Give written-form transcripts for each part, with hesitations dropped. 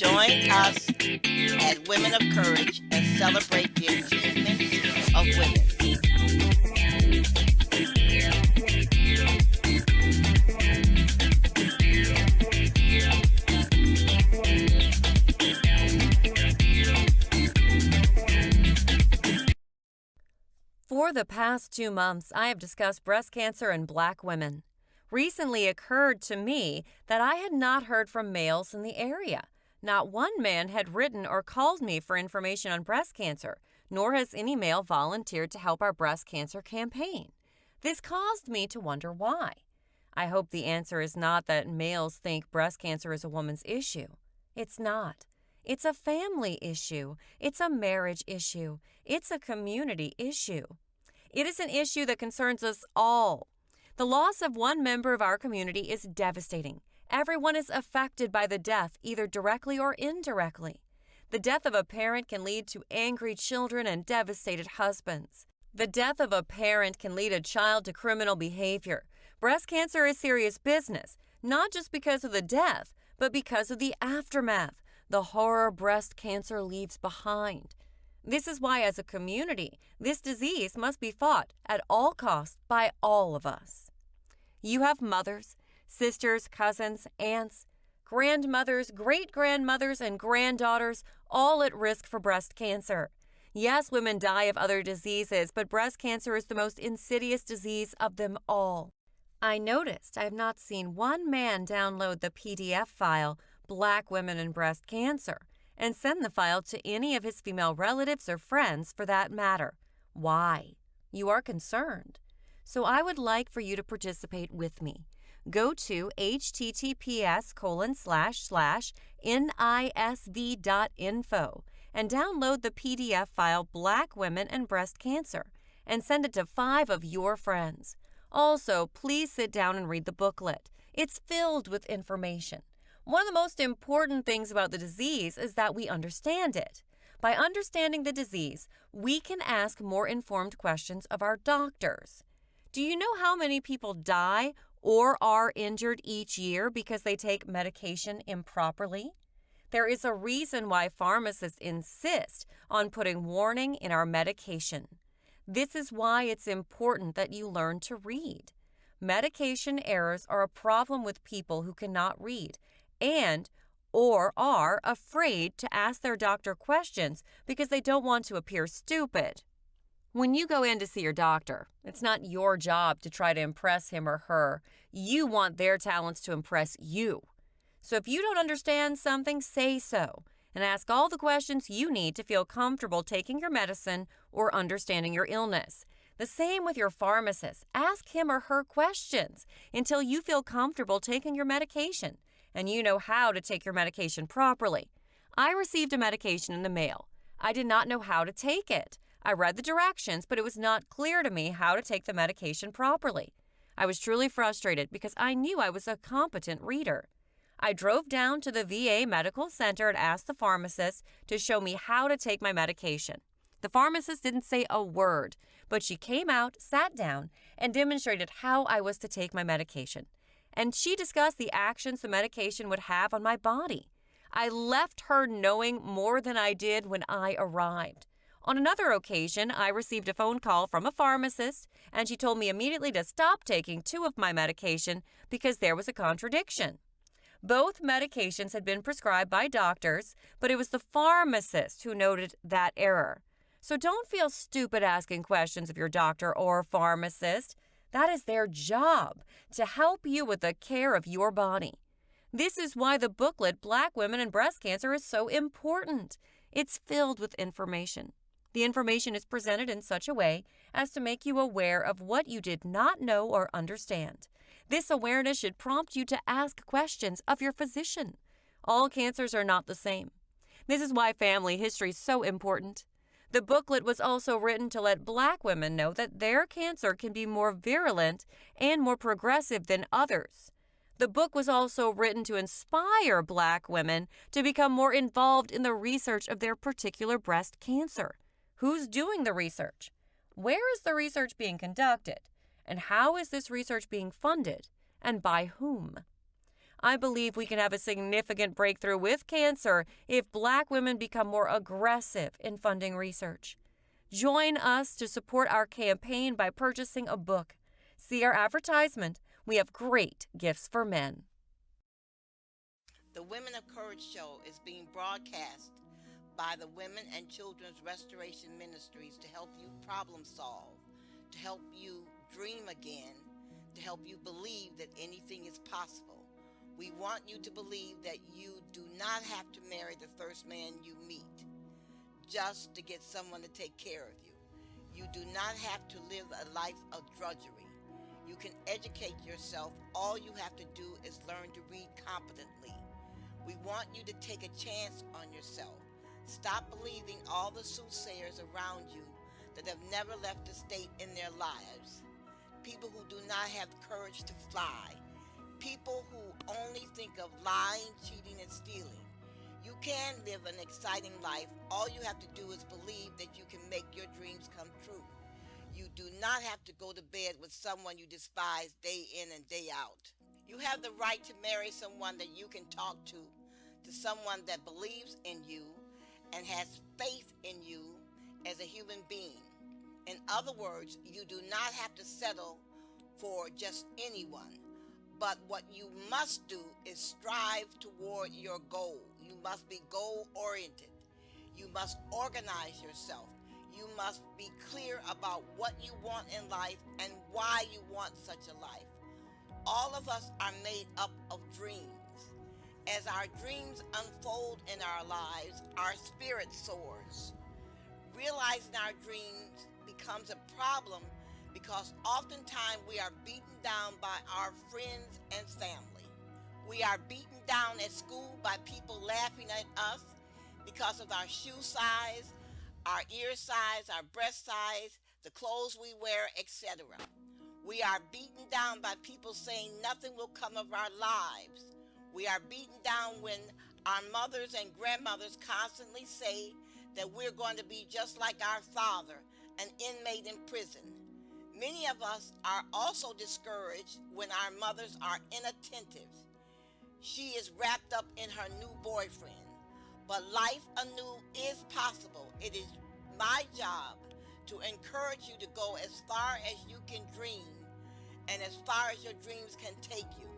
Join us at Women of Courage and celebrate the achievements of women. For the past 2 months, I have discussed breast cancer in Black women. Recently, it occurred to me that I had not heard from males in the area. Not one man had written or called me for information on breast cancer, nor has any male volunteered to help our breast cancer campaign. This caused me to wonder why. I hope the answer is not that males think breast cancer is a woman's issue. It's not. It's a family issue. It's a marriage issue. It's a community issue. It is an issue that concerns us all. The loss of one member of our community is devastating. Everyone is affected by the death, either directly or indirectly. The death of a parent can lead to angry children and devastated husbands. The death of a parent can lead a child to criminal behavior. Breast cancer is serious business, not just because of the death, but because of the aftermath, the horror breast cancer leaves behind. This is why, as a community, this disease must be fought at all costs by all of us. You have mothers, sisters, cousins, aunts, grandmothers, great-grandmothers, and granddaughters all at risk for breast cancer. Yes, women die of other diseases, but breast cancer is the most insidious disease of them all. I noticed I have not seen one man download the PDF file, Black Women and Breast Cancer, and send the file to any of his female relatives or friends for that matter. Why? You are concerned. So I would like for you to participate with me. Go to https://nisv.info and download the PDF file Black Women and Breast Cancer and send it to 5 of your friends. Also, please sit down and read the booklet. It's filled with information. One of the most important things about the disease is that we understand it. By understanding the disease, we can ask more informed questions of our doctors. Do you know how many people die or are injured each year because they take medication improperly? There is a reason why pharmacists insist on putting warning in our medication. This is why it's important that you learn to read. Medication errors are a problem with people who cannot read and or are afraid to ask their doctor questions because they don't want to appear stupid. When you go in to see your doctor, it's not your job to try to impress him or her. You want their talents to impress you. So if you don't understand something, say so, and ask all the questions you need to feel comfortable taking your medicine or understanding your illness. The same with your pharmacist. Ask him or her questions until you feel comfortable taking your medication and you know how to take your medication properly. I received a medication in the mail. I did not know how to take it. I read the directions, but it was not clear to me how to take the medication properly. I was truly frustrated because I knew I was a competent reader. I drove down to the VA Medical Center and asked the pharmacist to show me how to take my medication. The pharmacist didn't say a word, but she came out, sat down, and demonstrated how I was to take my medication. And she discussed the actions the medication would have on my body. I left her knowing more than I did when I arrived. On another occasion, I received a phone call from a pharmacist, and she told me immediately to stop taking 2 of my medication because there was a contradiction. Both medications had been prescribed by doctors, but it was the pharmacist who noted that error. So don't feel stupid asking questions of your doctor or pharmacist. That is their job, to help you with the care of your body. This is why the booklet Black Women and Breast Cancer is so important. It's filled with information. The information is presented in such a way as to make you aware of what you did not know or understand. This awareness should prompt you to ask questions of your physician. All cancers are not the same. This is why family history is so important. The booklet was also written to let Black women know that their cancer can be more virulent and more progressive than others. The book was also written to inspire Black women to become more involved in the research of their particular breast cancer. Who's doing the research? Where is the research being conducted? And how is this research being funded? And by whom? I believe we can have a significant breakthrough with cancer if Black women become more aggressive in funding research. Join us to support our campaign by purchasing a book. See our advertisement. We have great gifts for men. The Women of Courage show is being broadcast by the Women and Children's Restoration Ministries to help you problem solve, to help you dream again, to help you believe that anything is possible. We want you to believe that you do not have to marry the first man you meet just to get someone to take care of you. You do not have to live a life of drudgery. You can educate yourself. All you have to do is learn to read competently. We want you to take a chance on yourself. Stop believing all the soothsayers around you that have never left a state in their lives. People who do not have the courage to fly. People who only think of lying, cheating, and stealing. You can live an exciting life. All you have to do is believe that you can make your dreams come true. You do not have to go to bed with someone you despise day in and day out. You have the right to marry someone that you can talk to someone that believes in you and has faith in you as a human being. In other words, you do not have to settle for just anyone. But what you must do is strive toward your goal. You must be goal-oriented. You must organize yourself. You must be clear about what you want in life and why you want such a life. All of us are made up of dreams. As our dreams unfold in our lives, our spirit soars. Realizing our dreams becomes a problem because oftentimes we are beaten down by our friends and family. We are beaten down at school by people laughing at us because of our shoe size, our ear size, our breast size, the clothes we wear, etc. We are beaten down by people saying nothing will come of our lives. We are beaten down when our mothers and grandmothers constantly say that we're going to be just like our father, an inmate in prison. Many of us are also discouraged when our mothers are inattentive. She is wrapped up in her new boyfriend. But life anew is possible. It is my job to encourage you to go as far as you can dream and as far as your dreams can take you.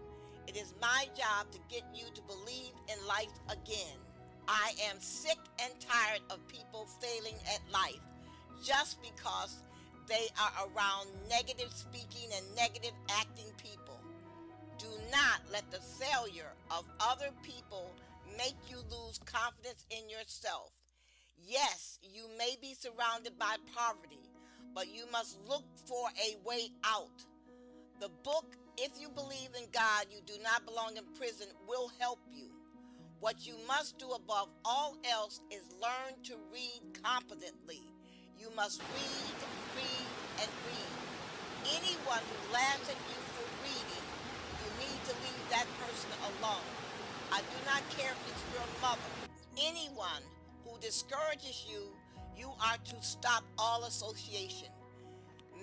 It is my job to get you to believe in life again. I am sick and tired of people failing at life just because they are around negative speaking and negative acting people. Do not let the failure of other people make you lose confidence in yourself. Yes, you may be surrounded by poverty, but you must look for a way out. The book, If You Believe in God, You Do Not Belong in Prison, will help you. What you must do above all else is learn to read competently. You must read, and read. Anyone who laughs at you for reading, you need to leave that person alone. I do not care if it's your mother. Anyone who discourages you, you are to stop all association.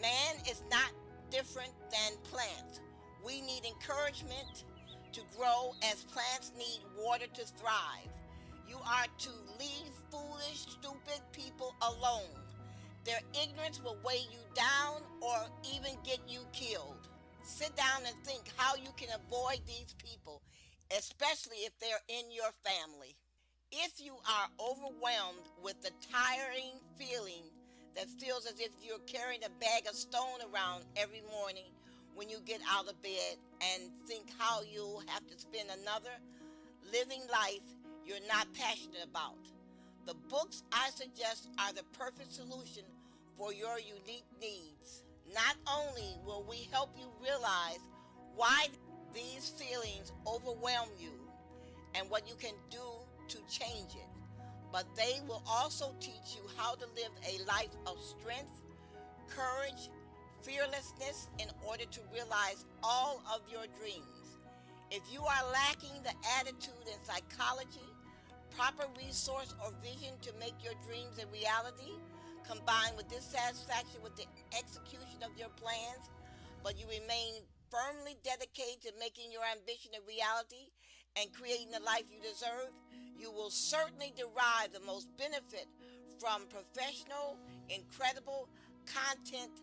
Man is not different than plants. We need encouragement to grow as plants need water to thrive. You are to leave foolish, stupid people alone. Their ignorance will weigh you down or even get you killed. Sit down and think how you can avoid these people, especially if they're in your family. If you are overwhelmed with the tiring feeling that feels as if you're carrying a bag of stone around every morning when you get out of bed and think how you'll have to spend another living life you're not passionate about, the books I suggest are the perfect solution for your unique needs. Not only will we help you realize why these feelings overwhelm you and what you can do to change it, but they will also teach you how to live a life of strength, courage, fearlessness in order to realize all of your dreams. If you are lacking the attitude and psychology, proper resource or vision to make your dreams a reality, combined with dissatisfaction with the execution of your plans, but you remain firmly dedicated to making your ambition a reality, and creating the life you deserve, you will certainly derive the most benefit from professional, incredible content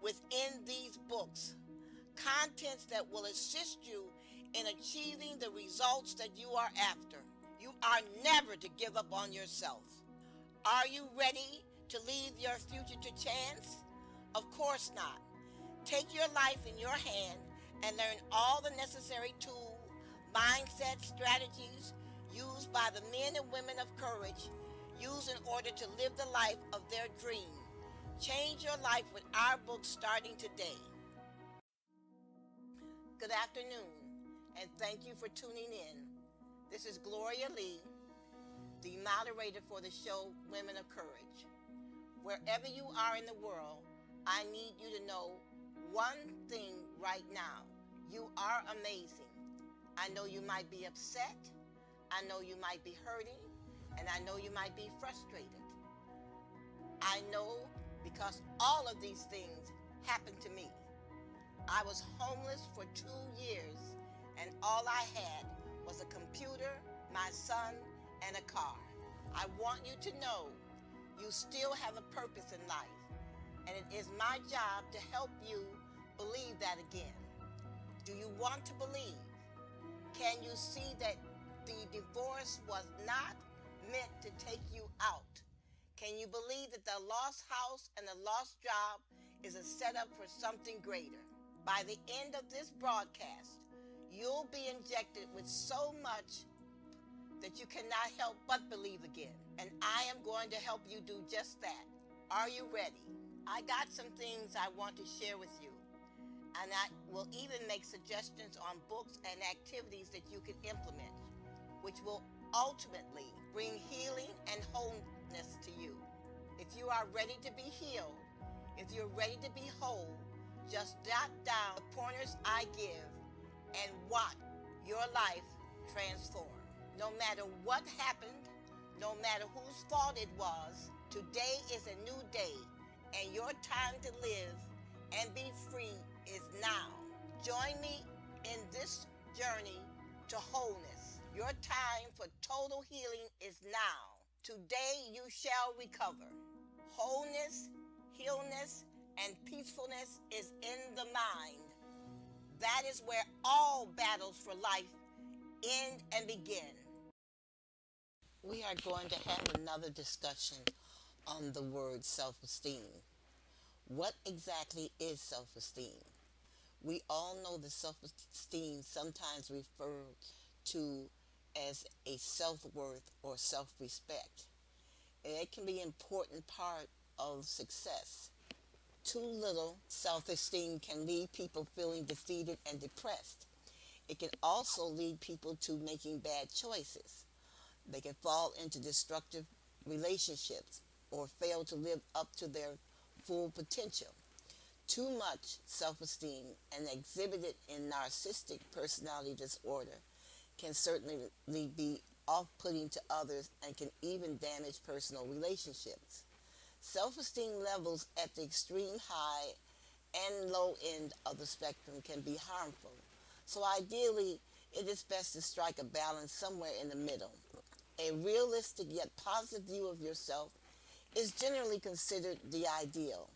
within these books. Contents that will assist you in achieving the results that you are after. You are never to give up on yourself. Are you ready to leave your future to chance? Of course not. Take your life in your hand and learn all the necessary tools, mindset, strategies used by the men and women of courage, used in order to live the life of their dream. Change your life with our book starting today. Good afternoon, and thank you for tuning in. This is Gloria Lee, the moderator for the show Women of Courage. Wherever you are in the world, I need you to know one thing right now. You are amazing. I know you might be upset. I know you might be hurting. And I know you might be frustrated. I know because all of these things happened to me. I was homeless for 2 years, and all I had was a computer, my son, and a car. I want you to know you still have a purpose in life, and it is my job to help you believe that again. Do you want to believe? Can you see that the divorce was not meant to take you out? Can you believe that the lost house and the lost job is a setup for something greater? By the end of this broadcast, you'll be injected with so much that you cannot help but believe again. And I am going to help you do just that. Are you ready? I got some things I want to share with you. And I will even make suggestions on books and activities that you can implement, which will ultimately bring healing and wholeness to you. If you are ready to be healed, if you're ready to be whole, just jot down the pointers I give and watch your life transform. No matter what happened, no matter whose fault it was, today is a new day, and your time to live and be free is now. Join me in this journey to wholeness. Your time for total healing is now. Today you shall recover. Wholeness, healness, and peacefulness is in the mind. That is where all battles for life end and begin. We are going to have another discussion on the word self-esteem. What exactly is self-esteem? We all know that self-esteem sometimes referred to as a self-worth or self-respect. And it can be an important part of success. Too little self-esteem can leave people feeling defeated and depressed. It can also lead people to making bad choices. They can fall into destructive relationships or fail to live up to their full potential. Too much self-esteem and exhibited in narcissistic personality disorder can certainly be off-putting to others and can even damage personal relationships. Self-esteem levels at the extreme high and low end of the spectrum can be harmful. So ideally, it is best to strike a balance somewhere in the middle. A realistic yet positive view of yourself is generally considered the ideal.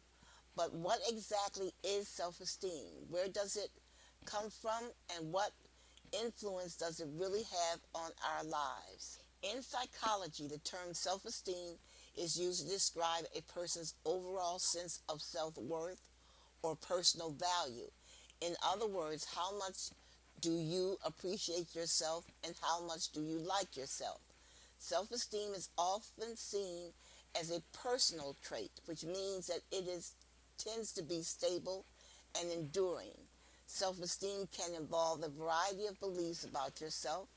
But what exactly is self-esteem? Where does it come from, and what influence does it really have on our lives? In psychology, the term self-esteem is used to describe a person's overall sense of self-worth or personal value. In other words, how much do you appreciate yourself and how much do you like yourself? Self-esteem is often seen as a personal trait, which means that tends to be stable and enduring. Self-esteem can involve a variety of beliefs about yourself,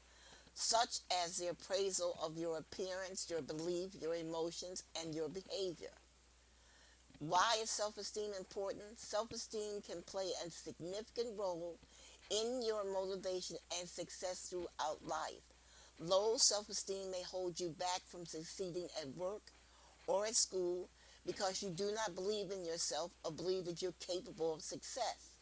such as the appraisal of your appearance, your belief, your emotions, and your behavior. Why is self-esteem important? Self-esteem can play a significant role in your motivation and success throughout life. Low self-esteem may hold you back from succeeding at work or at school because you do not believe in yourself or believe that you're capable of success.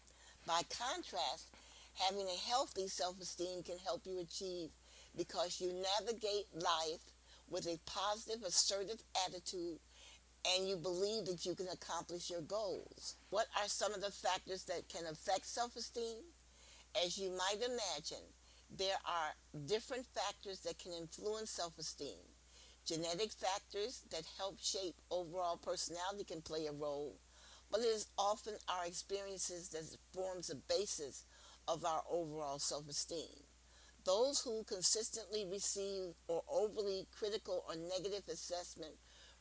By contrast, Having a healthy self-esteem can help you achieve because you navigate life with a positive, assertive attitude and you believe that you can accomplish your goals. What are some of the factors that can affect self-esteem? As you might imagine, there are different factors that can influence self-esteem. Genetic factors that help shape overall personality can play a role, but it is often our experiences that forms the basis of our overall self-esteem. Those who consistently receive or overly critical or negative assessment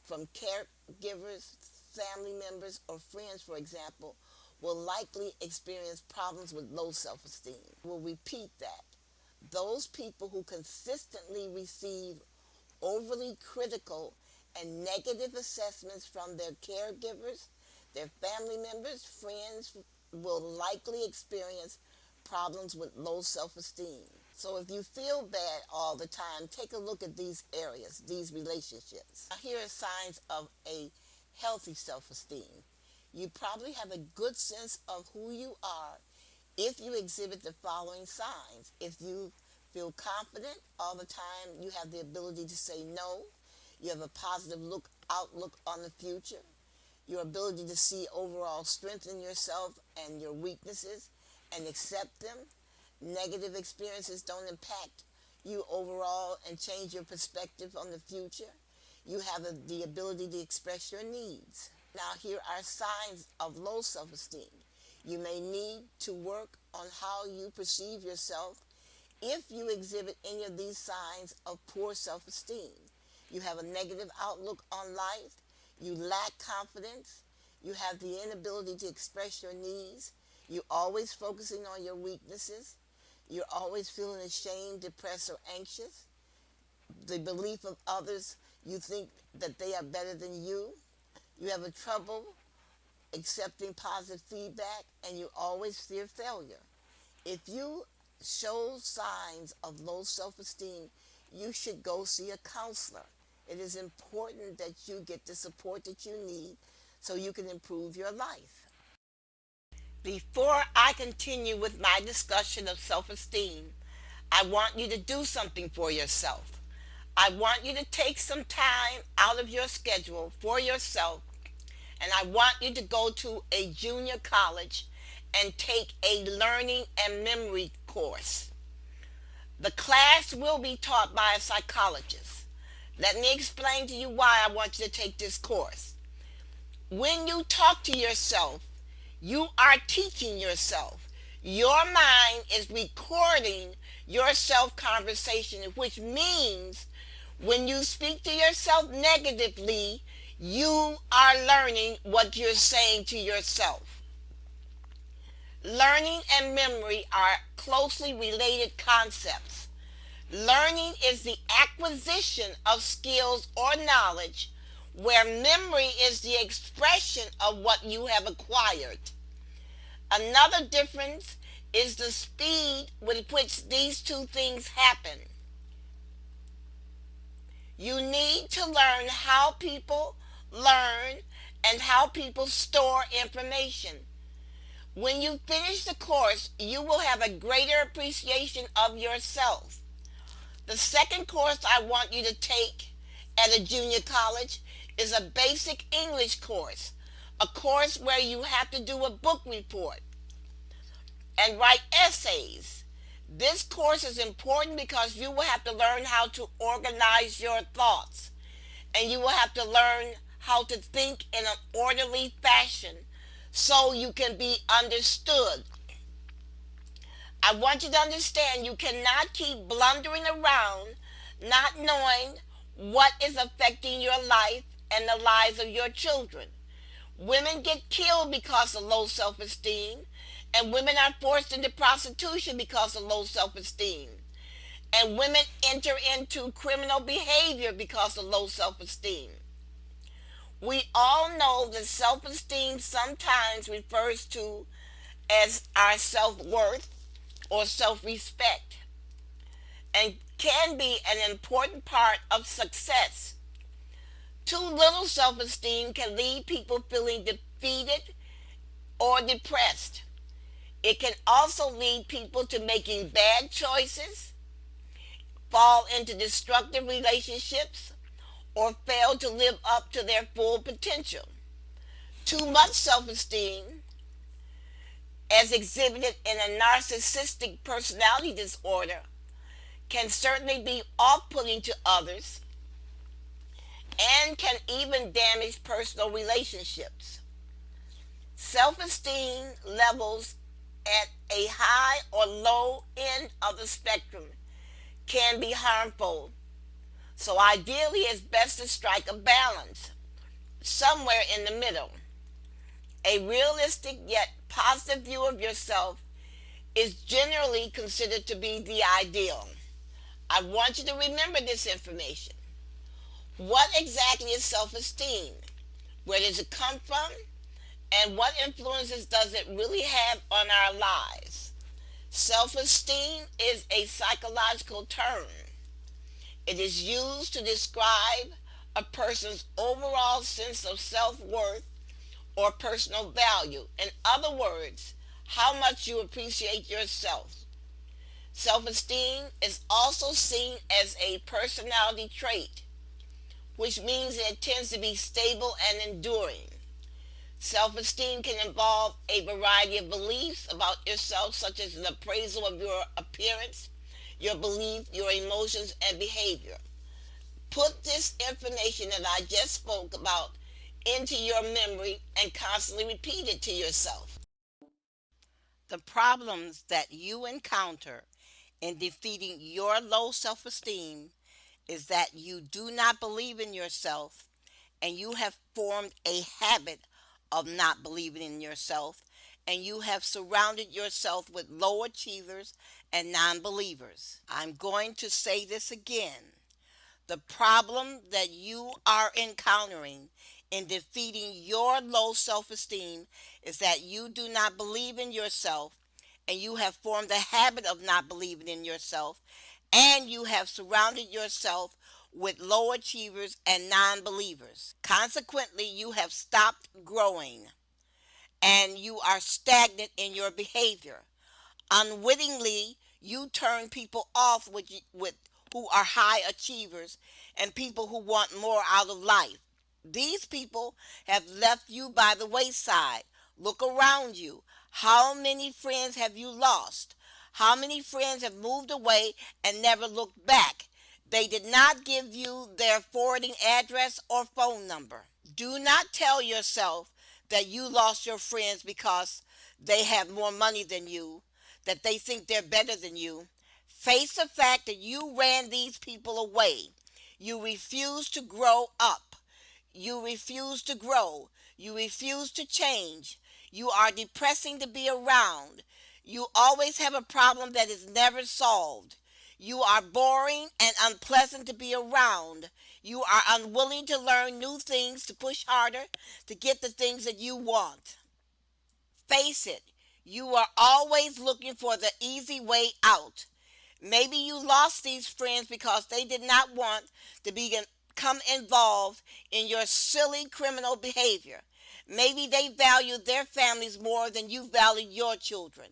from caregivers, family members, or friends, for example, will likely experience problems with low self-esteem. We'll repeat that. Those people who consistently receive overly critical and negative assessments from their caregivers, their family members, friends, will likely experience problems with low self-esteem. So if you feel bad all the time, take a look at these areas, these relationships. Now, here are signs of a healthy self-esteem. You probably have a good sense of who you are if you exhibit the following signs. If you feel confident all the time, you have the ability to say no, you have a positive outlook on the future, your ability to see overall strength in yourself and your weaknesses and accept them. Negative experiences don't impact you overall and change your perspective on the future. You have the ability to express your needs. Now, here are signs of low self-esteem. You may need to work on how you perceive yourself if you exhibit any of these signs of poor self-esteem. You have a negative outlook on life, you lack confidence, you have the inability to express your needs, you're always focusing on your weaknesses, you're always feeling ashamed, depressed, or anxious, the belief of others, you think that they are better than you have a trouble accepting positive feedback, and you always fear failure. If you show signs of low self-esteem, you should go see a counselor. It is important that you get the support that you need so you can improve your life. Before I continue with my discussion of self-esteem, I want you to do something for yourself. I want you to take some time out of your schedule for yourself, and I want you to go to a junior college and take a learning and memory course. The class will be taught by a psychologist. Let me explain to you why I want you to take this course. When you talk to yourself, you are teaching yourself. Your mind is recording your self-conversation, which means when you speak to yourself negatively, you are learning what you're saying to yourself. Learning and memory are closely related concepts. Learning is the acquisition of skills or knowledge, where memory is the expression of what you have acquired. Another difference is the speed with which these two things happen. You need to learn how people learn and how people store information. When you finish the course, you will have a greater appreciation of yourself. The second course I want you to take at a junior college is a basic English course, a course where you have to do a book report and write essays. This course is important because you will have to learn how to organize your thoughts, and you will have to learn how to think in an orderly fashion so you can be understood. I want you to understand you cannot keep blundering around not knowing what is affecting your life and the lives of your children. Women get killed because of low self-esteem, and women are forced into prostitution because of low self-esteem. And women enter into criminal behavior because of low self-esteem. We all know that self-esteem sometimes refers to as our self-worth or self-respect, and can be an important part of success. Too little self-esteem can leave people feeling defeated or depressed. It can also lead people to making bad choices, fall into destructive relationships, or fail to live up to their full potential. Too much self esteem, as exhibited in a narcissistic personality disorder, can certainly be off putting to others and can even damage personal relationships. Self esteem levels at a high or low end of the spectrum can be harmful. So, ideally, it's best to strike a balance somewhere in the middle. A realistic yet positive view of yourself is generally considered to be the ideal. I want you to remember this information. What exactly is self esteem? Where does it come from? And what influences does it really have on our lives? Self esteem is a psychological term. It is used to describe a person's overall sense of self worth or personal value. In other words, how much you appreciate yourself. Self esteem is also seen as a personality trait, which means it tends to be stable and enduring. Self esteem can involve a variety of beliefs about yourself, such as an appraisal of your appearance, your belief, your emotions, and behavior. Put this information that I just spoke about into your memory and constantly repeat it to yourself. The problems that you encounter in defeating your low self esteem is that you do not believe in yourself and you have formed a habit of not believing in yourself and you have surrounded yourself with low achievers and non believers. I'm going to say this again. The problem that you are encountering in defeating your low self esteem is that you do not believe in yourself and you have formed a habit of not believing in yourself and you have surrounded yourself with low achievers and non believers. Consequently, you have stopped growing and you are stagnant in your behavior. Unwittingly, you turn people off with who are high achievers and people who want more out of life. These people have left you by the wayside. Look around you. How many friends have you lost? How many friends have moved away and never looked back? They did not give you their forwarding address or phone number. Do not tell yourself that you lost your friends because they have more money than you, that they think they're better than you. Face the fact that you ran these people away. You refuse to grow up. You refuse to grow. You refuse to change. You are depressing to be around. You always have a problem that is never solved. You are boring and unpleasant to be around. You are unwilling to learn new things, to push harder, to get the things that you want. Face it, you are always looking for the easy way out. Maybe you lost these friends because they did not want to become involved in your silly criminal behavior. Maybe they valued their families more than you valued your children.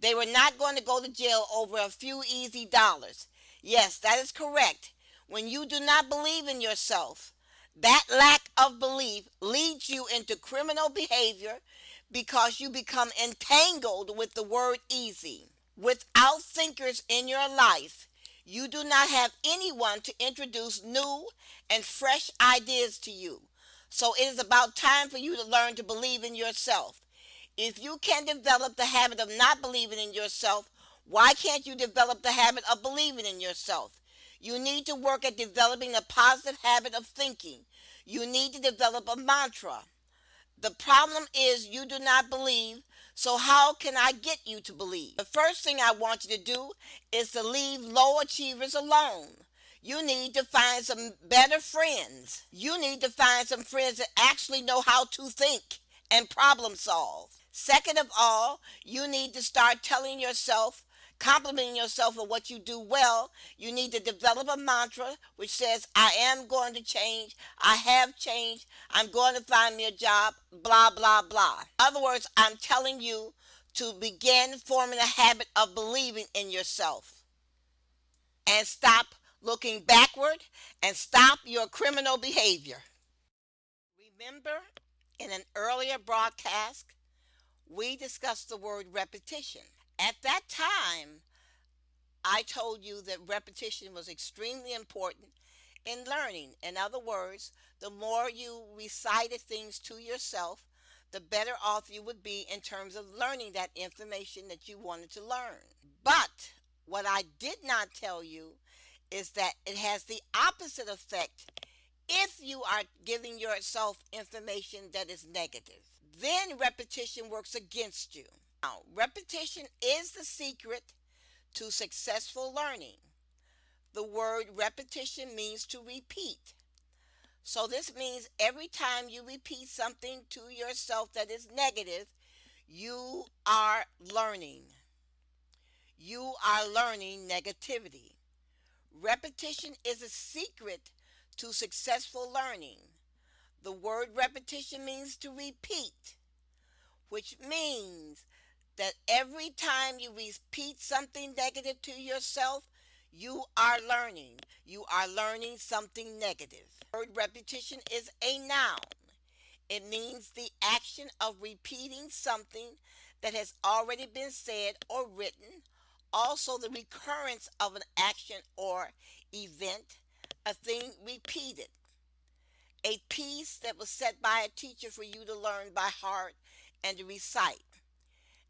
They were not going to go to jail over a few easy dollars. Yes, that is correct. When you do not believe in yourself, that lack of belief leads you into criminal behavior because you become entangled with the word easy. Without thinkers in your life, you do not have anyone to introduce new and fresh ideas to you. So it is about time for you to learn to believe in yourself. If you can develop the habit of not believing in yourself, why can't you develop the habit of believing in yourself? You need to work at developing a positive habit of thinking. You need to develop a mantra. The problem is you do not believe, so how can I get you to believe? The first thing I want you to do is to leave low achievers alone. You need to find some better friends. You need to find some friends that actually know how to think and problem solve. Second of all, you need to start telling yourself, complimenting yourself on what you do well. You need to develop a mantra which says, I am going to change, I have changed, I'm going to find me a job, blah, blah, blah. In other words, I'm telling you to begin forming a habit of believing in yourself and stop looking backward and stop your criminal behavior. Remember, in an earlier broadcast, we discussed the word repetition. At that time, I told you that repetition was extremely important in learning. In other words, the more you recited things to yourself, the better off you would be in terms of learning that information that you wanted to learn. But what I did not tell you is that it has the opposite effect if you are giving yourself information that is negative. Then repetition works against you. Now, repetition is the secret to successful learning. The word repetition means to repeat. So this means every time you repeat something to yourself that is negative, you are learning. You are learning negativity. Repetition is a secret to successful learning. The word repetition means to repeat, which means that every time you repeat something negative to yourself, you are learning. You are learning something negative. The word repetition is a noun. It means the action of repeating something that has already been said or written. Also, the recurrence of an action or event, a thing repeated. A piece that was set by a teacher for you to learn by heart and to recite.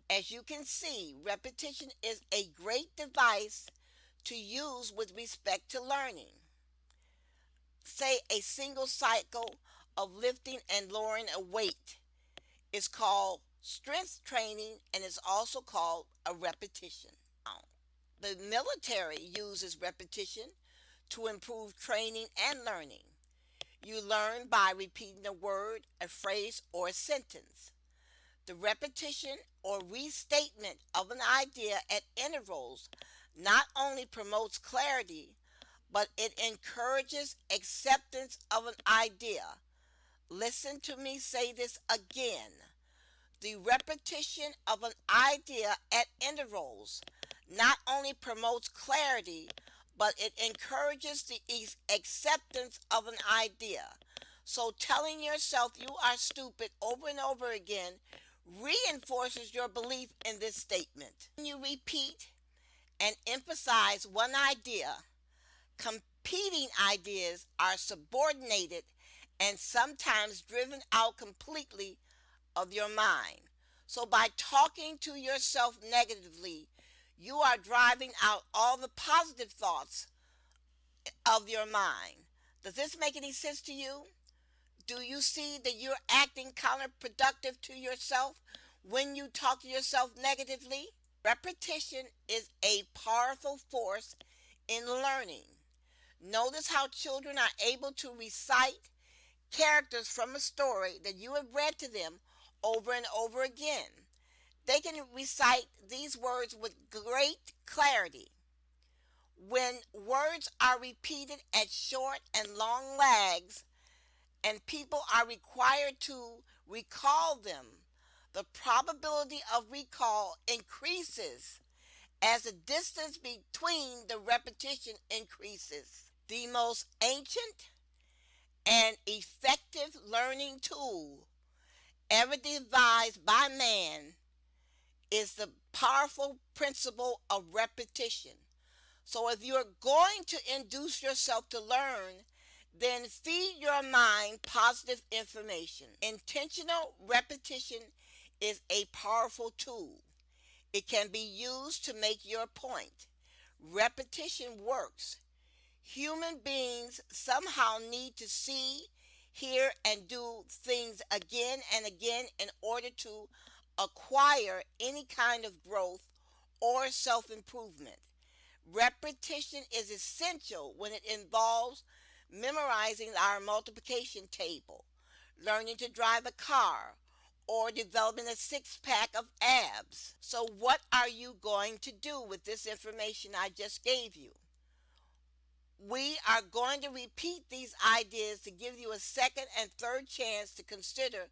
As you can see, repetition is a great device to use with respect to learning. Say a single cycle of lifting and lowering a weight is called strength training and is also called a repetition. The military uses repetition to improve training and learning. You learn by repeating a word, a phrase, or a sentence. The repetition or restatement of an idea at intervals not only promotes clarity, but it encourages acceptance of an idea. Listen to me say this again. The repetition of an idea at intervals not only promotes clarity, but it encourages the acceptance of an idea. So telling yourself you are stupid over and over again reinforces your belief in this statement. When you repeat and emphasize one idea, competing ideas are subordinated and sometimes driven out completely of your mind. So by talking to yourself negatively, you are driving out all the positive thoughts of your mind. Does this make any sense to you? Do you see that you're acting counterproductive to yourself when you talk to yourself negatively? Repetition is a powerful force in learning. Notice how children are able to recite characters from a story that you have read to them over and over again. They can recite these words with great clarity. When words are repeated at short and long lags, and people are required to recall them, the probability of recall increases as the distance between the repetition increases. The most ancient and effective learning tool ever devised by man is the powerful principle of repetition. So if you're going to induce yourself to learn, then feed your mind positive information. Intentional repetition is a powerful tool. It can be used to make your point. Repetition works. Human beings somehow need to see, hear, and do things again and again in order to acquire any kind of growth or self improvement. Repetition is essential when it involves memorizing our multiplication table, learning to drive a car, or developing a six pack of abs. So, what are you going to do with this information I just gave you? We are going to repeat these ideas to give you a second and third chance to consider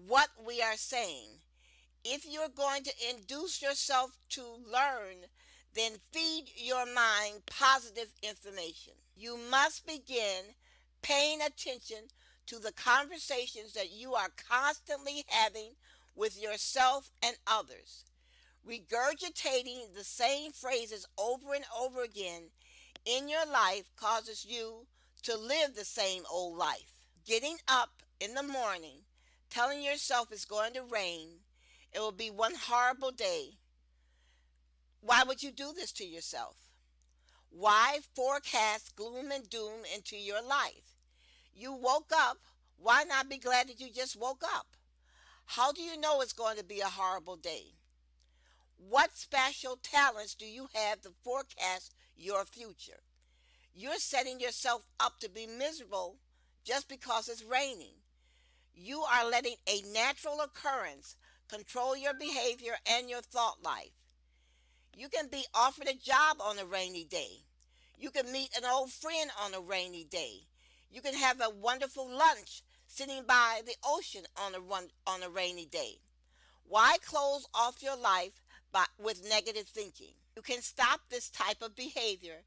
what we are saying. If you're going to induce yourself to learn, then feed your mind positive information. You must begin paying attention to the conversations that you are constantly having with yourself and others. Regurgitating the same phrases over and over again in your life causes you to live the same old life. Getting up in the morning, telling yourself it's going to rain, it will be one horrible day. Why would you do this to yourself? Why forecast gloom and doom into your life? You woke up. Why not be glad that you just woke up? How do you know it's going to be a horrible day? What special talents do you have to forecast your future? You're setting yourself up to be miserable just because it's raining. You are letting a natural occurrence control your behavior and your thought life. You can be offered a job on a rainy day. You can meet an old friend on a rainy day. You can have a wonderful lunch sitting by the ocean on a rainy day. Why close off your life with negative thinking? You can stop this type of behavior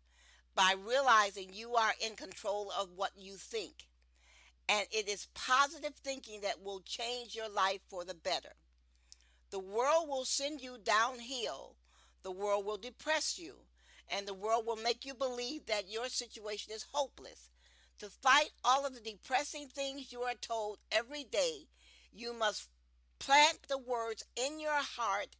by realizing you are in control of what you think. And it is positive thinking that will change your life for the better. The world will send you downhill. The world will depress you. And the world will make you believe that your situation is hopeless. To fight all of the depressing things you are told every day, you must plant the words in your heart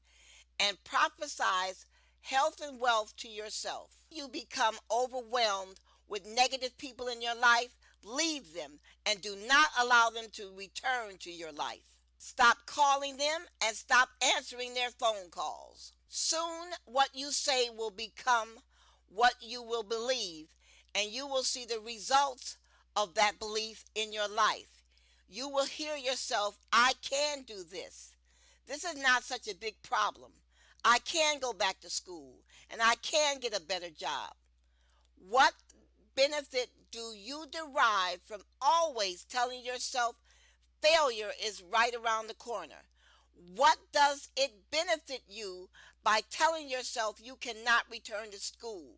and prophesize health and wealth to yourself. You become overwhelmed with negative people in your life, leave them and do not allow them to return to your life. Stop calling them and stop answering their phone calls. Soon, what you say will become what you will believe, and you will see the results of that belief in your life. You will hear yourself, I can do this. This is not such a big problem. I can go back to school and I can get a better job. What benefit do you derive from always telling yourself failure is right around the corner? What does it benefit you by telling yourself you cannot return to school,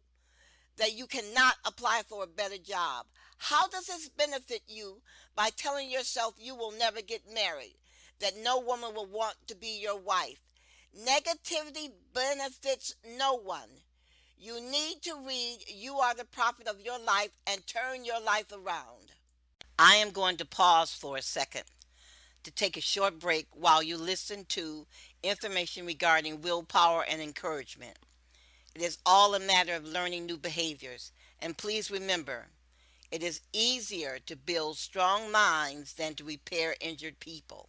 that you cannot apply for a better job? How does this benefit you by telling yourself you will never get married, that no woman will want to be your wife? Negativity benefits no one. You need to read You Are the Prophet of Your Life and turn your life around. I am going to pause for a second to take a short break while you listen to information regarding willpower and encouragement. It is all a matter of learning new behaviors. And please remember, it is easier to build strong minds than to repair injured people.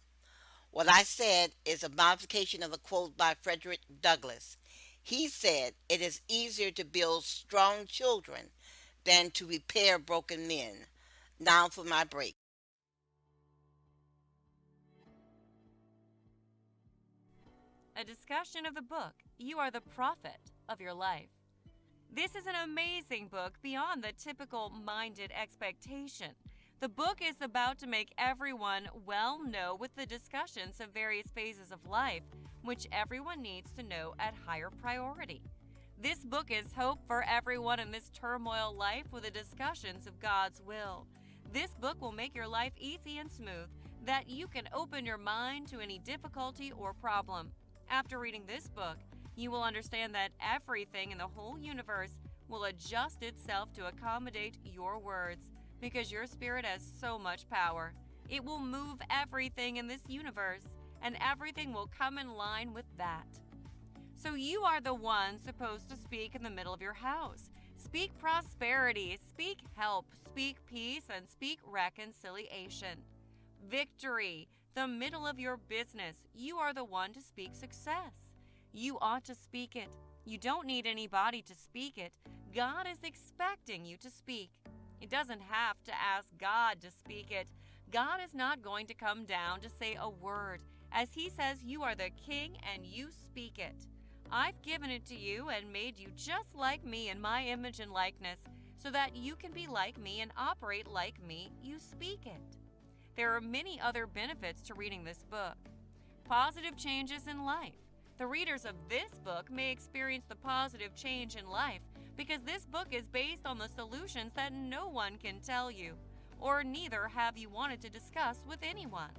What I said is a modification of a quote by Frederick Douglass. He said, it is easier to build strong children than to repair broken men. Now for my break. A discussion of the book, You Are the Prophet of Your Life. This is an amazing book beyond the typical minded expectation. The book is about to make everyone well know with the discussions of various phases of life, which everyone needs to know at higher priority. This book is hope for everyone in this turmoil life with the discussions of God's will. This book will make your life easy and smooth, that you can open your mind to any difficulty or problem. After reading this book, you will understand that everything in the whole universe will adjust itself to accommodate your words, because your spirit has so much power. It will move everything in this universe, and everything will come in line with that. So you are the one supposed to speak in the middle of your house. Speak prosperity, speak help, speak peace, and speak reconciliation. Victory, the middle of your business. You are the one to speak success. You ought to speak it. You don't need anybody to speak it. God is expecting you to speak. It doesn't have to ask God to speak it. God is not going to come down to say a word. As He says, you are the king and you speak it. I've given it to you and made you just like me in my image and likeness, so that you can be like me and operate like me. You speak it. There are many other benefits to reading this book. positive changes in life. The readers of this book may experience the positive change in life because this book is based on the solutions that no one can tell you, or neither have you wanted to discuss with anyone.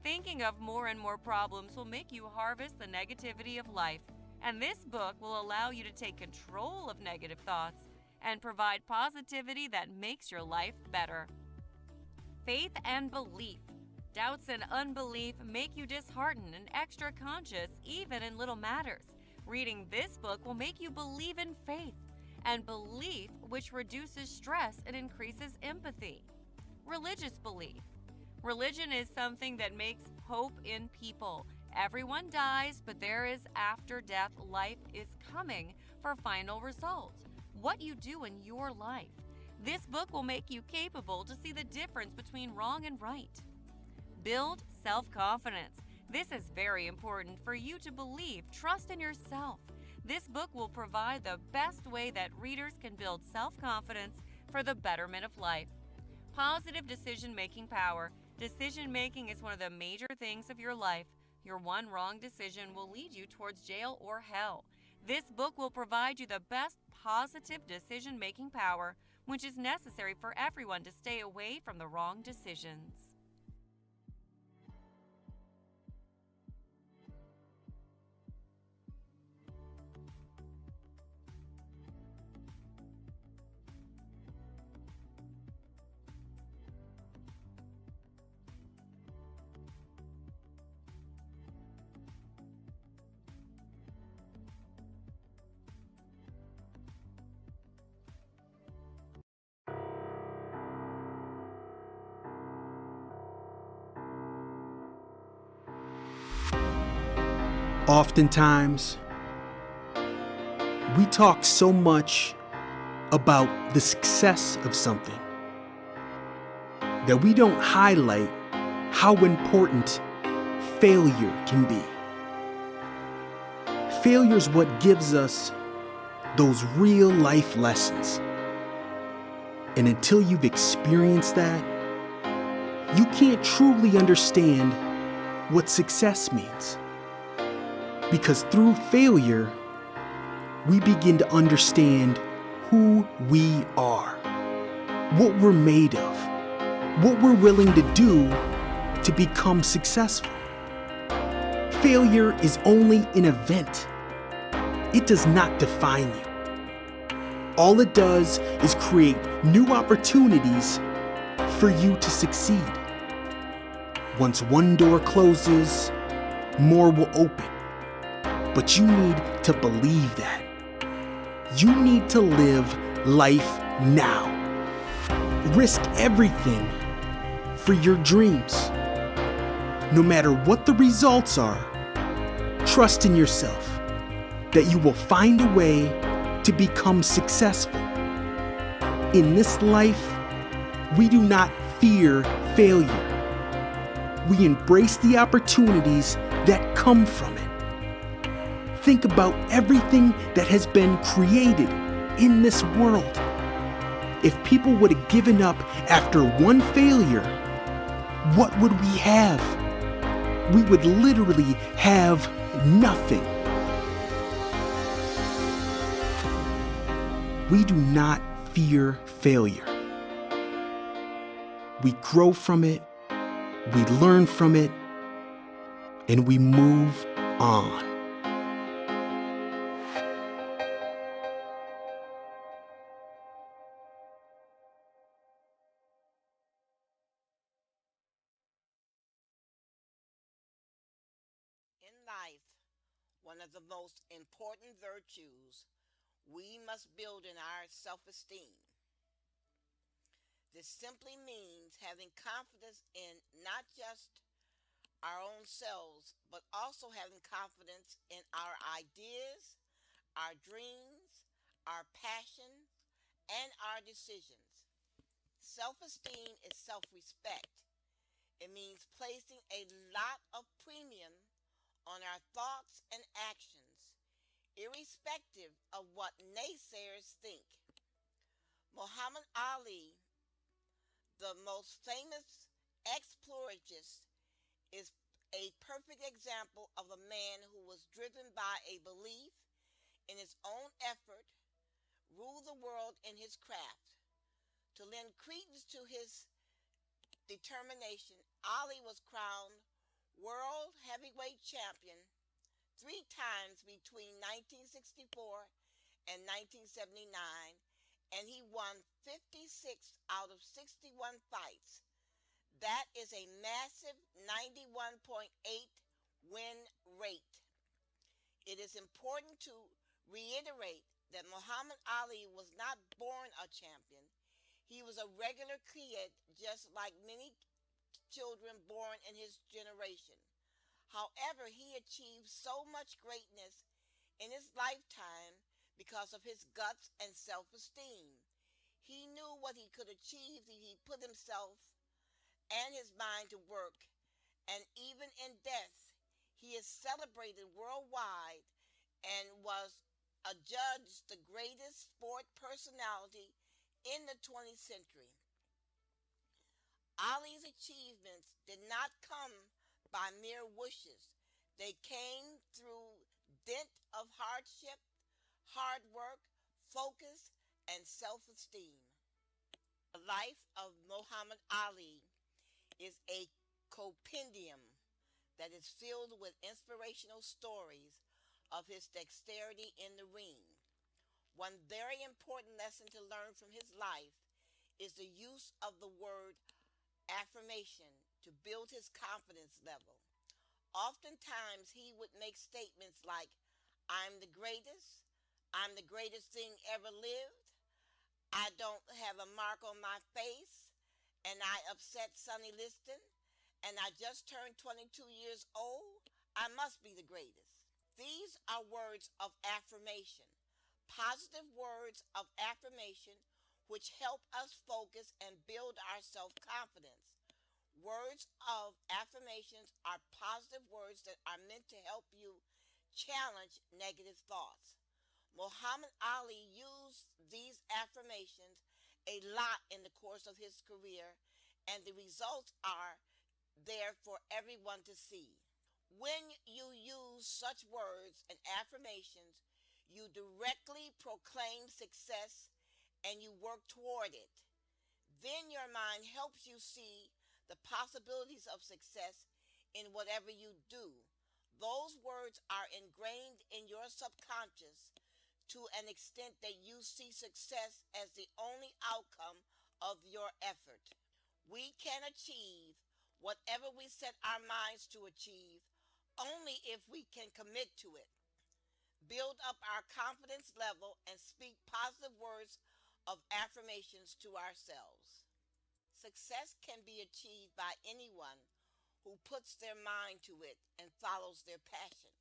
Thinking of more and more problems will make you harvest the negativity of life, and this book will allow you to take control of negative thoughts and provide positivity that makes your life better. Faith and belief. Doubts and unbelief make you disheartened and extra conscious even in little matters. Reading this book will make you believe in faith and belief, which reduces stress and increases empathy. Religious belief. Religion is something that makes hope in people. Everyone dies, but there is after death. Life is coming for final results. What you do in your life. This book will make you capable to see the difference between wrong and right. Build self-confidence. This is very important for you to believe, trust in yourself. This book will provide the best way that readers can build self-confidence for the betterment of life. Positive decision-making power. Decision-making is one of the major things of your life. Your one wrong decision will lead you towards jail or hell. This book will provide you the best positive decision-making power, which is necessary for everyone to stay away from the wrong decisions. Oftentimes, we talk so much about the success of something that we don't highlight how important failure can be. Failure is what gives us those real life lessons. And until you've experienced that, you can't truly understand what success means. Because through failure, we begin to understand who we are, what we're made of, what we're willing to do to become successful. Failure is only an event. It does not define you. All it does is create new opportunities for you to succeed. Once one door closes, more will open. But you need to believe that. You need to live life now. Risk everything for your dreams. No matter what the results are, trust in yourself that you will find a way to become successful. In this life, we do not fear failure. We embrace the opportunities that come from it. Think about everything that has been created in this world. If people would have given up after one failure, what would we have? We would literally have nothing. We do not fear failure. We grow from it, we learn from it, and we move on. In life, one of the most important virtues we must build in our self esteem. This simply means having confidence in not just our own selves, but also having confidence in our ideas, our dreams, our passions, and our decisions. Self esteem is self respect. It means placing a lot of premium on our thoughts and actions, irrespective of what naysayers think. Muhammad Ali, the most famous explorationist, is a perfect example of a man who was driven by a belief in his own effort, rule the world in his craft. To lend credence to his determination, Ali was crowned world heavyweight champion 3 times between 1964 and 1979, and he won 56 out of 61 fights. That is a massive 91.8 win rate. It is important to reiterate that Muhammad Ali was not born a champion. He was a regular kid, just like many children born in his generation. However, he achieved so much greatness in his lifetime because of his guts and self esteem. He knew what he could achieve if he put himself and his mind to work, and even in death, he is celebrated worldwide and was adjudged the greatest sport personality in the 20th century. Ali's achievements did not come by mere wishes. They came through dint of hardship, hard work, focus, and self-esteem. The life of Muhammad Ali is a compendium that is filled with inspirational stories of his dexterity in the ring. One very important lesson to learn from his life is the use of the word affirmation to build his confidence level. Oftentimes, he would make statements like, I'm the greatest, I'm the greatest thing ever lived, I don't have a mark on my face, and I upset Sonny Liston, and I just turned 22 years old, I must be the greatest. These are words of affirmation, positive words of affirmation which help us focus and build our self confidence. Words of affirmations are positive words that are meant to help you challenge negative thoughts. Muhammad Ali used these affirmations a lot in the course of his career, and the results are there for everyone to see. When you use such words and affirmations, you directly proclaim success and you work toward it. Then your mind helps you see the possibilities of success in whatever you do. Those words are ingrained in your subconscious to an extent that you see success as the only outcome of your effort. We can achieve whatever we set our minds to achieve only if we can commit to it, build up our confidence level, and speak positive words of affirmations to ourselves. Success can be achieved by anyone who puts their mind to it and follows their passion.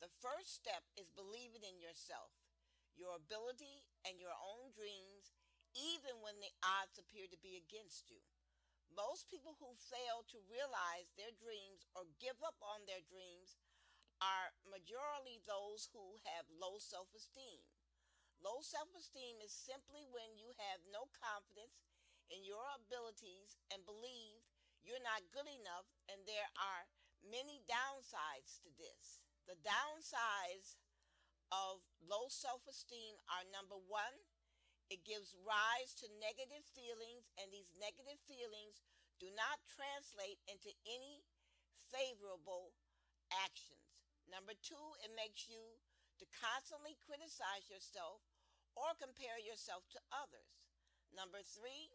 The first step is believing in yourself, your ability, and your own dreams, even when the odds appear to be against you. Most people who fail to realize their dreams or give up on their dreams are majorly those who have low self esteem. Low self esteem is simply when you have no confidence in your abilities and believe you're not good enough, and there are many downsides to this. The downsides of low self esteem are: number one, it gives rise to negative feelings, and these negative feelings do not translate into any favorable actions. Number two, it makes you to constantly criticize yourself or compare yourself to others. Number three,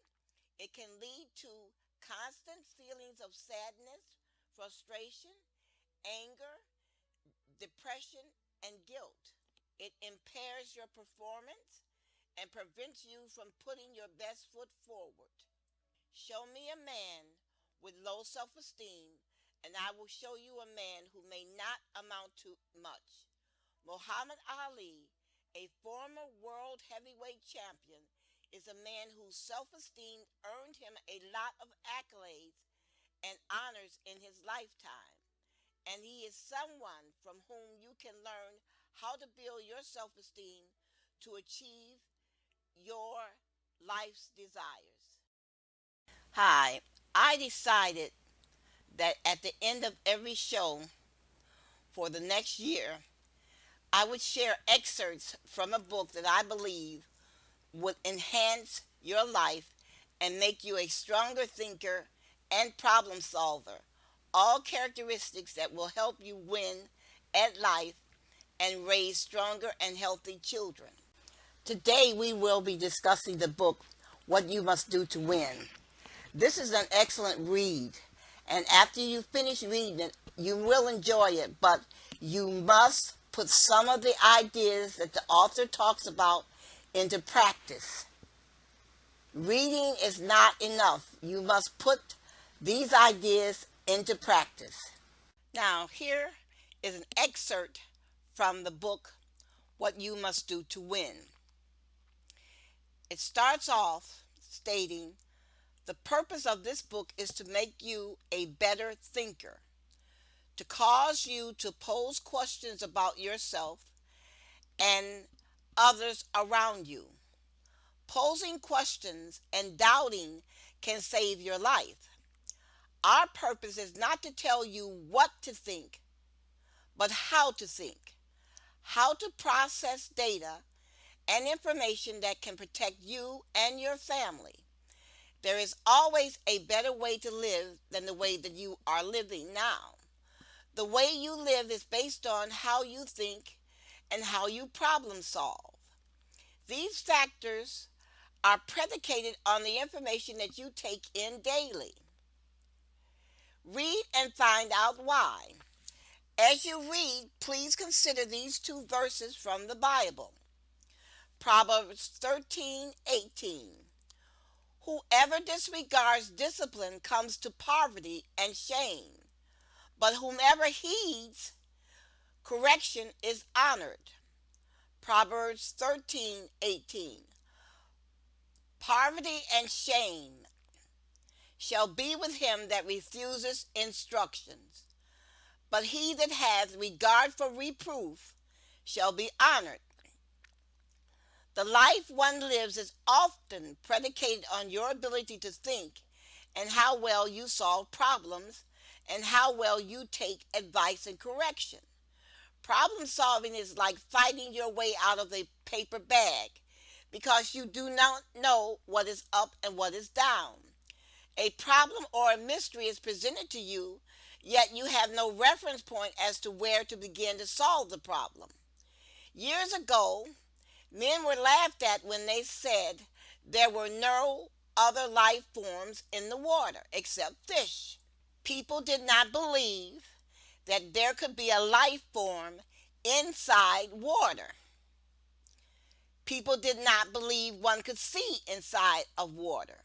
it can lead to constant feelings of sadness, frustration, anger, depression, and guilt. It impairs your performance and prevents you from putting your best foot forward. Show me a man with low self esteem, and I will show you a man who may not amount to much. Muhammad Ali, a former world heavyweight champion, is a man whose self esteem earned him a lot of accolades and honors in his lifetime. And he is someone from whom you can learn how to build your self esteem to achieve your life's desires. Hi, I decided that at the end of every show for the next year, I would share excerpts from a book that I believe would enhance your life and make you a stronger thinker and problem solver. All characteristics that will help you win at life and raise stronger and healthy children. Today we will be discussing the book What You Must Do to Win. This is an excellent read, and after you finish reading it, you will enjoy it, but you must put some of the ideas that the author talks about into practice. Reading is not enough. You must put these ideas into practice. Now, here is an excerpt from the book What You Must Do to Win. It starts off stating, the purpose of this book is to make you a better thinker, to cause you to pose questions about yourself and others around you. Posing questions and doubting can save your life. Our purpose is not to tell you what to think, but how to think, how to process data and information that can protect you and your family. There is always a better way to live than the way that you are living now. The way you live is based on how you think and how you problem solve. These factors are predicated on the information that you take in daily. Read and find out why. As you read, please consider these two verses from the Bible. Proverbs 13:18. Whoever disregards discipline comes to poverty and shame, but whomever heeds correction is honored. Proverbs 13:18. Poverty and shame shall be with him that refuses instructions, but he that hath regard for reproof shall be honored. The life one lives is often predicated on your ability to think and how well you solve problems and how well you take advice and correction. Problem solving is like fighting your way out of a paper bag because you do not know what is up and what is down. A problem or a mystery is presented to you, yet you have no reference point as to where to begin to solve the problem. Years ago, men were laughed at when they said there were no other life forms in the water except fish. People did not believe that there could be a life form inside water. People did not believe one could see inside of water.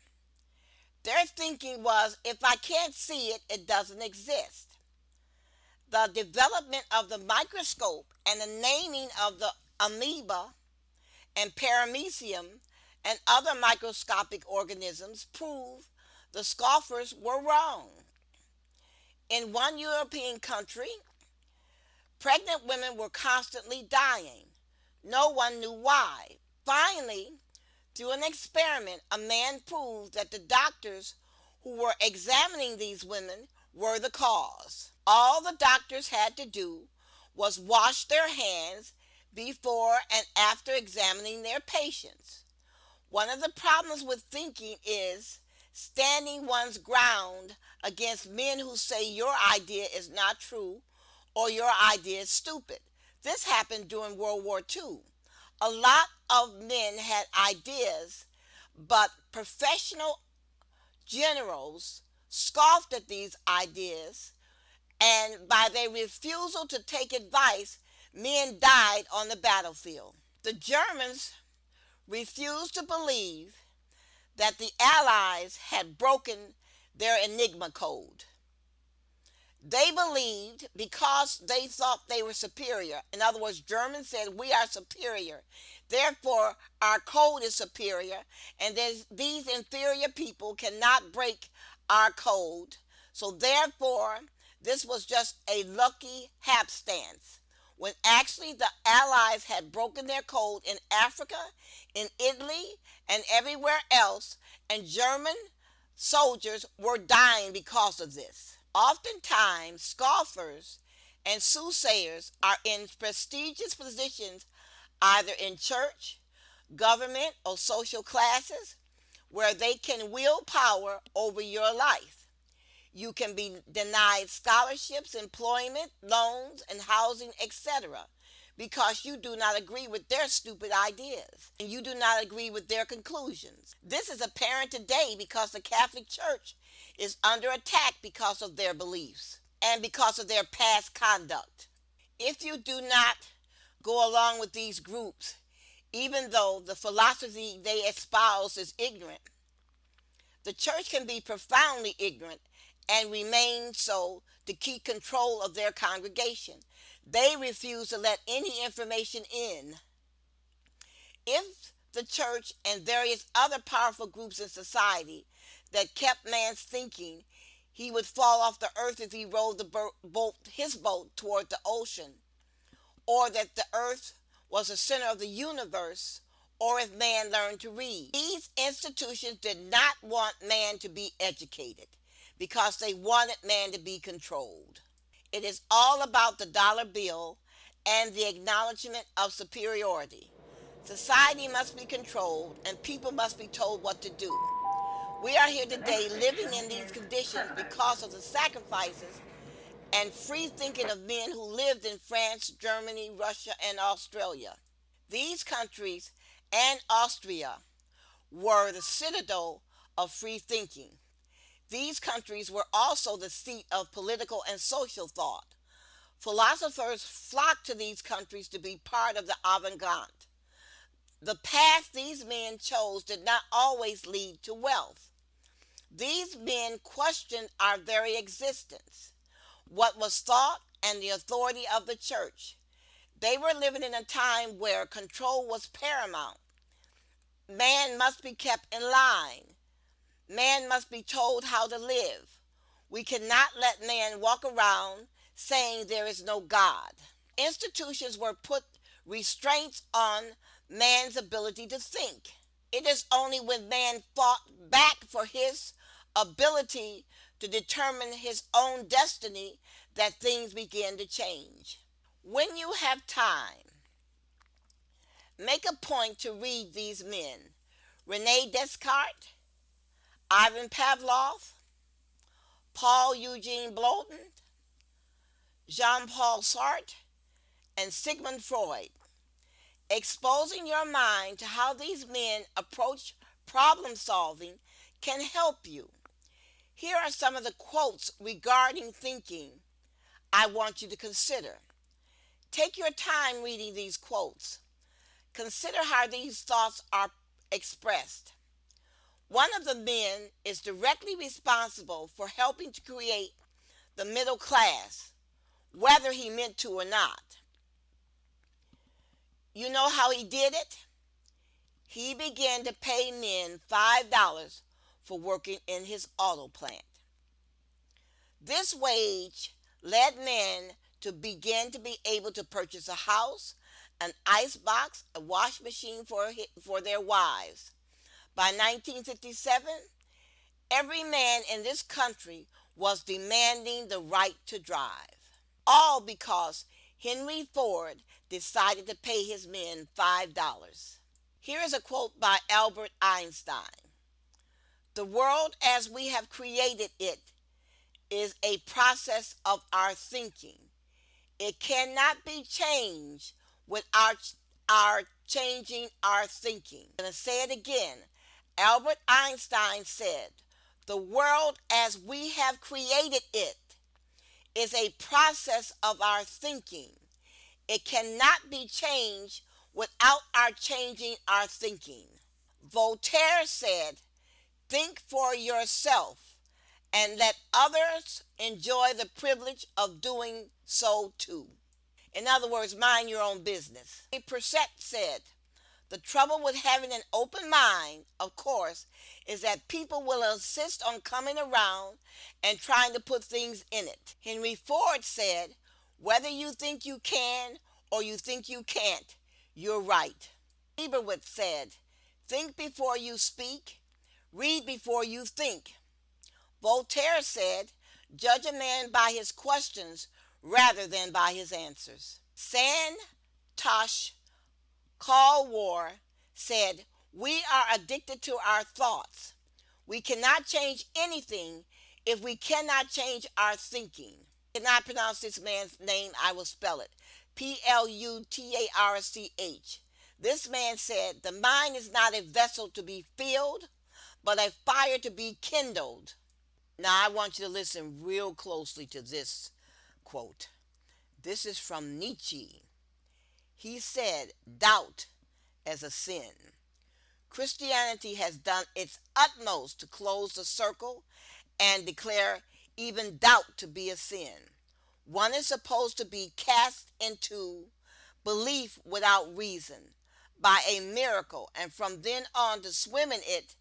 Their thinking was, if I can't see it, it doesn't exist. The development of the microscope and the naming of the amoeba and paramecium and other microscopic organisms prove the scoffers were wrong. In one European country, pregnant women were constantly dying. No one knew why. Finally, through an experiment, a man proved that the doctors who were examining these women were the cause. All the doctors had to do was wash their hands before and after examining their patients. One of the problems with thinking is standing one's ground against men who say your idea is not true or your idea is stupid. This happened during World War II. A lot of men had ideas, but professional generals scoffed at these ideas, and by their refusal to take advice, men died on the battlefield. The Germans refused to believe that the Allies had broken their Enigma code. They believed because they thought they were superior. In other words, Germans said, we are superior. Therefore, our code is superior, and these inferior people cannot break our code. So therefore, this was just a lucky hapstance, when actually the Allies had broken their code in Africa, in Italy, and everywhere else, and German soldiers were dying because of this. Oftentimes, scoffers and soothsayers are in prestigious positions either in church, government, or social classes where they can wield power over your life. You can be denied scholarships, employment, loans, and housing, etc., because you do not agree with their stupid ideas and you do not agree with their conclusions. This is apparent today because the Catholic Church is under attack because of their beliefs and because of their past conduct. If you do not go along with these groups, even though the philosophy they espouse is ignorant, the church can be profoundly ignorant and remain so to keep control of their congregation. They refuse to let any information in. If the church and various other powerful groups in society that kept man's thinking he would fall off the earth if he rowed his boat toward the ocean, or that the earth was the center of the universe, or if man learned to read. These institutions did not want man to be educated because they wanted man to be controlled. It is all about the dollar bill and the acknowledgement of superiority. Society must be controlled and people must be told what to do. We are here today living in these conditions because of the sacrifices and free thinking of men who lived in France, Germany, Russia, and Australia. These countries and Austria were the citadel of free thinking. These countries were also the seat of political and social thought. Philosophers flocked to these countries to be part of the avant-garde. The path these men chose did not always lead to wealth. These men questioned our very existence, what was thought, and the authority of the church. They were living in a time where control was paramount. Man must be kept in line. Man must be told how to live. We cannot let man walk around saying there is no God. Institutions were put restraints on man's ability to think. It is only when man fought back for his ability to determine his own destiny that things began to change. When you have time, make a point to read these men: Rene Descartes, Ivan Pavlov, Paul Eugene Bloten, Jean-Paul Sartre, and Sigmund Freud. Exposing your mind to how these men approach problem solving can help you. Here are some of the quotes regarding thinking I want you to consider. Take your time reading these quotes. Consider how these thoughts are expressed. One of the men is directly responsible for helping to create the middle class, whether he meant to or not. You know how he did it? He began to pay men $5 for working in his auto plant. This wage led men to begin to be able to purchase a house, an ice box, a wash machine for their wives. By 1957, every man in this country was demanding the right to drive. All because Henry Ford decided to pay his men $5. Here is a quote by Albert Einstein. The world as we have created it is a process of our thinking. It cannot be changed without our changing our thinking. I'm going to say it again. Albert Einstein said, the world as we have created it is a process of our thinking. It cannot be changed without our changing our thinking. Voltaire said, think for yourself and let others enjoy the privilege of doing so too. In other words, mind your own business. Percent said, the trouble with having an open mind, of course, is that people will insist on coming around and trying to put things in it. Henry Ford said, whether you think you can or you think you can't, you're right. Leibowitz said, think before you speak, read before you think. Voltaire said, Judge a man by his questions rather than by his answers. Santosh Kalwar said, "We are addicted to our thoughts. We cannot change anything if we cannot change our thinking." I cannot pronounce this man's name. I will spell it. Plutarch. This man said, "The mind is not a vessel to be filled, but a fire to be kindled." Now I want you to listen real closely to this quote. This is from Nietzsche. He said, "Doubt as a sin." Christianity has done its utmost to close the circle and declare even doubt to be a sin. One is supposed to be cast into belief without reason by a miracle, and from then on to swim in it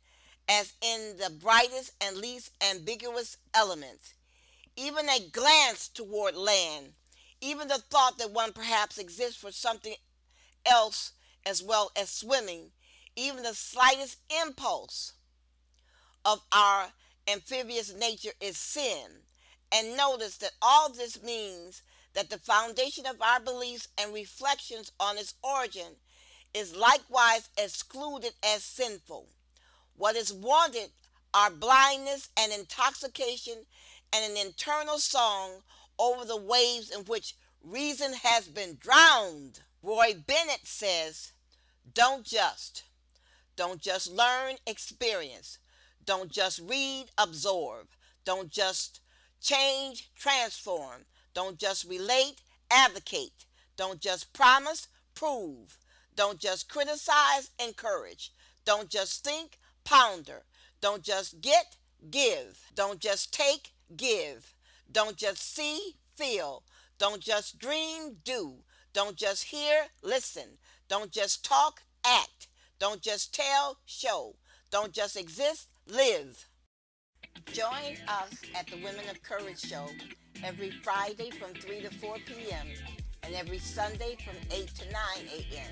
as in the brightest and least ambiguous elements. Even a glance toward land, even the thought that one perhaps exists for something else as well as swimming, even the slightest impulse of our amphibious nature is sin. And notice that all this means that the foundation of our beliefs and reflections on its origin is likewise excluded as sinful. What is wanted are blindness and intoxication and an internal song over the waves in which reason has been drowned. Roy Bennett says, don't just. Don't just learn, experience. Don't just read, absorb. Don't just change, transform. Don't just relate, advocate. Don't just promise, prove. Don't just criticize, encourage. Don't just think, ponder. Don't just get, give. Don't just take, give. Don't just see, feel. Don't just dream, do. Don't just hear, listen. Don't just talk, act. Don't just tell, show. Don't just exist, live. Join us at the Women of Courage Show every Friday from 3 to 4 p.m. and every Sunday from 8 to 9 a.m.